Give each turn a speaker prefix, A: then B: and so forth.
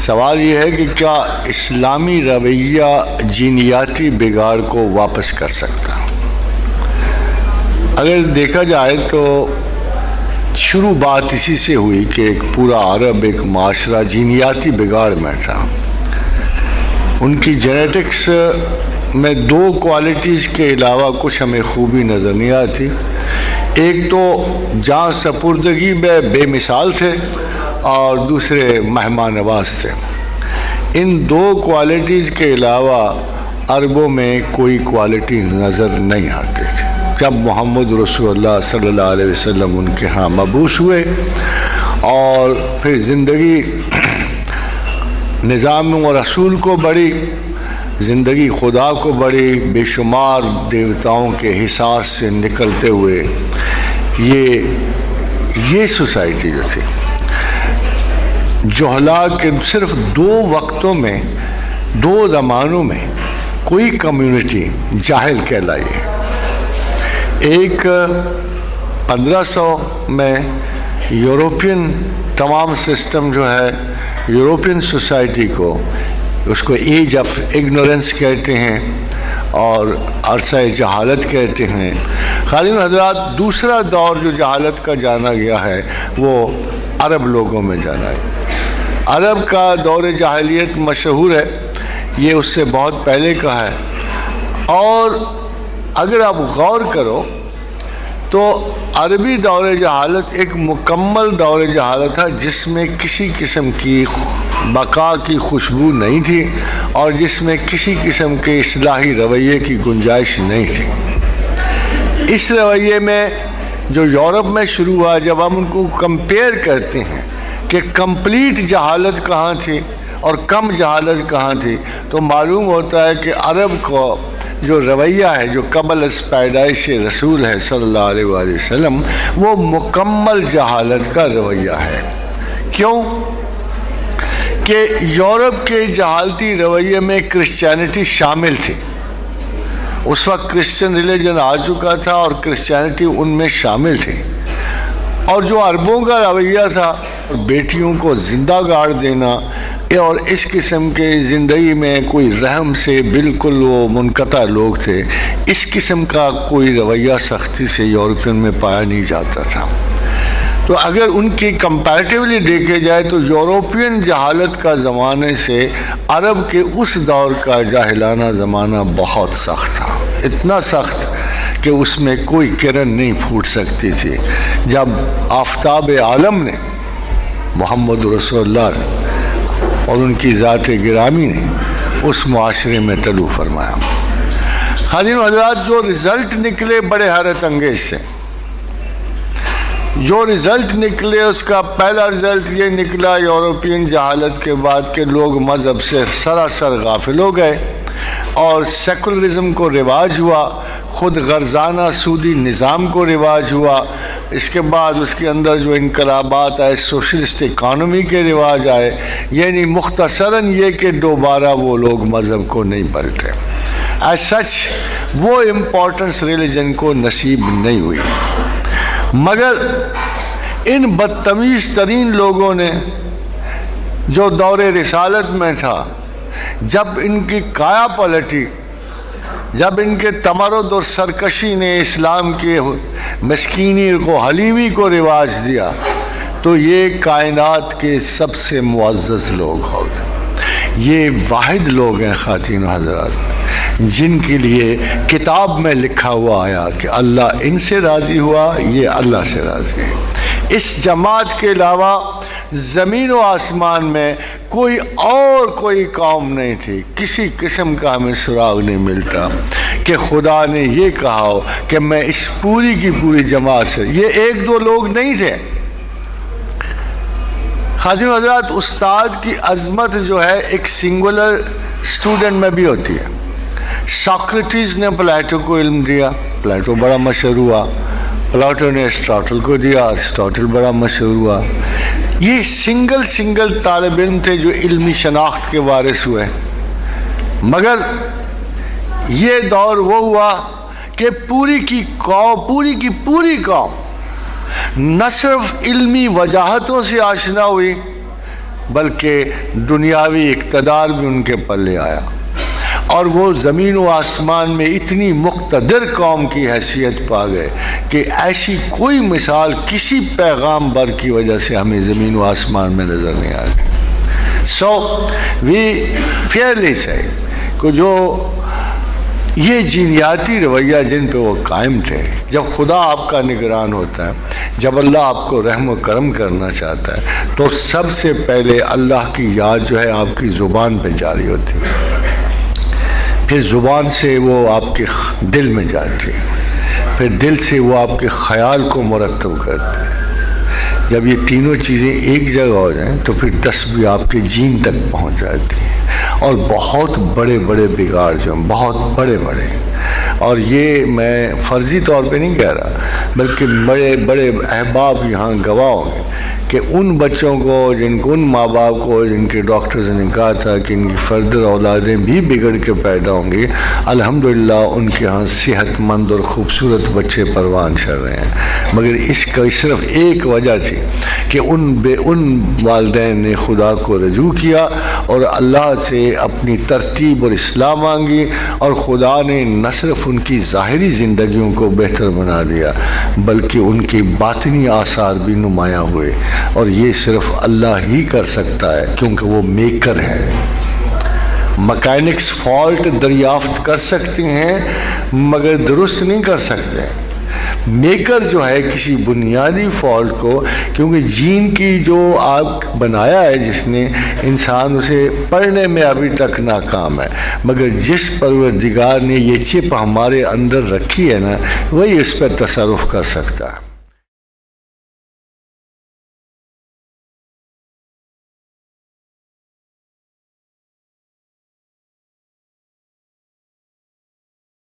A: سوال یہ ہے کہ کیا اسلامی رویہ جینیاتی بگاڑ کو واپس کر سکتا؟ اگر دیکھا جائے تو شروع بات اسی سے ہوئی کہ ایک پورا عرب ایک معاشرہ جینیاتی بگاڑ میں تھا. ان کی جینیٹکس میں دو کوالٹیز کے علاوہ کچھ ہمیں خوبی نظر نہیں آتی. ایک تو جاں سپردگی میں بے مثال تھے اور دوسرے مہمان نواز تھے. ان دو کوالٹیز کے علاوہ عربوں میں کوئی کوالٹی نظر نہیں آتی تھی. جب محمد رسول اللہ صلی اللہ علیہ وسلم ان کے ہاں مبعوث ہوئے اور پھر زندگی نظام و رسول کو بڑھی، زندگی خدا کو بڑھی، بے شمار دیوتاؤں کے حساس سے نکلتے ہوئے یہ سوسائٹی جو تھی جہلا کے صرف دو وقتوں میں، دو زمانوں میں کوئی کمیونٹی جاہل کہلائی ہے. ایک 1500 میں یوروپین تمام سسٹم جو ہے یوروپین سوسائٹی کو اس کو ایج آف اگنورنس کہتے ہیں اور عرصہ جہالت کہتے ہیں. خادم حضرات، دوسرا دور جو جہالت کا جانا گیا ہے وہ عرب لوگوں میں جانا ہے. عرب کا دور جاہلیت مشہور ہے، یہ اس سے بہت پہلے کا ہے. اور اگر آپ غور کرو تو عربی دور جہالت ایک مکمل دور جہالت تھا جس میں کسی قسم کی بقا کی خوشبو نہیں تھی اور جس میں کسی قسم کے اصلاحی رویے کی گنجائش نہیں تھی. اس رویے میں جو یورپ میں شروع ہوا، جب ہم ان کو کمپیئر کرتے ہیں کہ کمپلیٹ جہالت کہاں تھی اور کم جہالت کہاں تھی، تو معلوم ہوتا ہے کہ عرب کو جو رویہ ہے جو قبل از پیدائش رسول ہے صلی اللہ علیہ وآلہ وسلم، وہ مکمل جہالت کا رویہ ہے. کیوں کہ یورپ کے جہالتی رویے میں کرسچینٹی شامل تھی. اس وقت کرسچن ریلیجن آ چکا تھا اور کرسچینٹی ان میں شامل تھی. اور جو عربوں کا رویہ تھا، بیٹیوں کو زندہ گاڑ دینا اور اس قسم کے زندگی میں کوئی رحم سے بالکل وہ منقطع لوگ تھے، اس قسم کا کوئی رویہ سختی سے یورپین میں پایا نہیں جاتا تھا. تو اگر ان کی کمپیریٹیولی دیکھے جائے تو یوروپین جہالت کا زمانے سے عرب کے اس دور کا جاہلانہ زمانہ بہت سخت تھا. اتنا سخت کہ اس میں کوئی کرن نہیں پھوٹ سکتی تھی. جب آفتاب عالم نے محمد رسول اللہ اور ان کی ذات گرامی نے اس معاشرے میں طلوع فرمایا. خادم حضرات، جو رزلٹ نکلے بڑے حیرت انگیز سے. جو رزلٹ نکلے اس کا پہلا رزلٹ یہ نکلا یوروپین جہالت کے بعد کہ لوگ مذہب سے سراسر غافل ہو گئے اور سیکولرزم کو رواج ہوا، خود غرضانہ سودی نظام کو رواج ہوا. اس کے بعد اس کے اندر جو انقلابات آئے، سوشلسٹ اکانومی کے رواج آئے. یعنی مختصراً یہ کہ دوبارہ وہ لوگ مذہب کو نہیں پلٹے. ایز سچ وہ امپورٹنس ریلیجن کو نصیب نہیں ہوئی. مگر ان بدتمیز ترین لوگوں نے جو دور رسالت میں تھا، جب ان کی کایا پلٹی، جب ان کے تمرد اور سرکشی نے اسلام کے مسکینی کو، حلیمی کو رواج دیا، تو یہ کائنات کے سب سے معزز لوگ ہو گئے. یہ واحد لوگ ہیں خواتین و حضرات جن کے لیے کتاب میں لکھا ہوا آیا کہ اللہ ان سے راضی ہوا، یہ اللہ سے راضی ہے. اس جماعت کے علاوہ زمین و آسمان میں کوئی قوم نہیں تھی. کسی قسم کا ہمیں سراغ نہیں ملتا کہ خدا نے یہ کہا ہو کہ میں اس پوری کی پوری جماعت سے. یہ ایک دو لوگ نہیں تھے. خادم حضرات، استاد کی عظمت جو ہے ایک سنگولر اسٹوڈنٹ میں بھی ہوتی ہے. ساکریٹیز نے پلیٹو کو علم دیا، پلیٹو بڑا مشہور ہوا. پلیٹو نے ارسطاٹل کو دیا، ارسطاٹل بڑا مشہور ہوا. یہ سنگل طالب علم تھے جو علمی شناخت کے وارث ہوئے. مگر یہ دور وہ ہوا کہ پوری کی پوری قوم نہ صرف علمی وجاہتوں سے آشنا ہوئی بلکہ دنیاوی اقتدار بھی ان کے پلے آیا، اور وہ زمین و آسمان میں اتنی مقتدر قوم کی حیثیت پا گئے کہ ایسی کوئی مثال کسی پیغام بر کی وجہ سے ہمیں زمین و آسمان میں نظر نہیں آتی۔ So we fairly say کہ جو یہ جینیاتی رویہ جن پہ وہ قائم تھے، جب خدا آپ کا نگران ہوتا ہے، جب اللہ آپ کو رحم و کرم کرنا چاہتا ہے، تو سب سے پہلے اللہ کی یاد جو ہے آپ کی زبان پہ جاری ہوتی ہے، پھر زبان سے وہ آپ کے دل میں جاتی ہے، پھر دل سے وہ آپ کے خیال کو مرتب کرتے ہیں۔ جب یہ تینوں چیزیں ایک جگہ ہو جائیں تو پھر تسبیح آپ کے جین تک پہنچ جاتی ہے، اور بہت بڑے بڑے بگاڑ جو ہیں، بہت بڑے بڑے، اور یہ میں فرضی طور پہ نہیں کہہ رہا، بلکہ بڑے بڑے احباب یہاں گواہ ہوں گے کہ ان بچوں کو ان ماں باپ کو جن کے ڈاکٹرز نے کہا تھا کہ ان کی فردر اولادیں بھی بگڑ کے پیدا ہوں گی، الحمدللہ ان کے ہاں صحت مند اور خوبصورت بچے پروان چڑھ رہے ہیں۔ مگر اس کا صرف ایک وجہ تھی کہ ان والدین نے خدا کو رجوع کیا اور اللہ سے اپنی ترتیب اور اصلاح مانگی، اور خدا نے نہ صرف ان کی ظاہری زندگیوں کو بہتر بنا دیا بلکہ ان کی باطنی آثار بھی نمایاں ہوئے، اور یہ صرف اللہ ہی کر سکتا ہے کیونکہ وہ میکر ہے۔ مکینکس فالٹ دریافت کر سکتے ہیں مگر درست نہیں کر سکتے۔ میکر جو ہے کسی بنیادی فالٹ کو، کیونکہ جین کی جو آپ بنایا ہے جس نے انسان، اسے پڑھنے میں ابھی تک ناکام ہے، مگر جس پروردگار نے یہ چپ ہمارے اندر رکھی ہے نا، وہی اس پہ تصرف کر سکتا ہے۔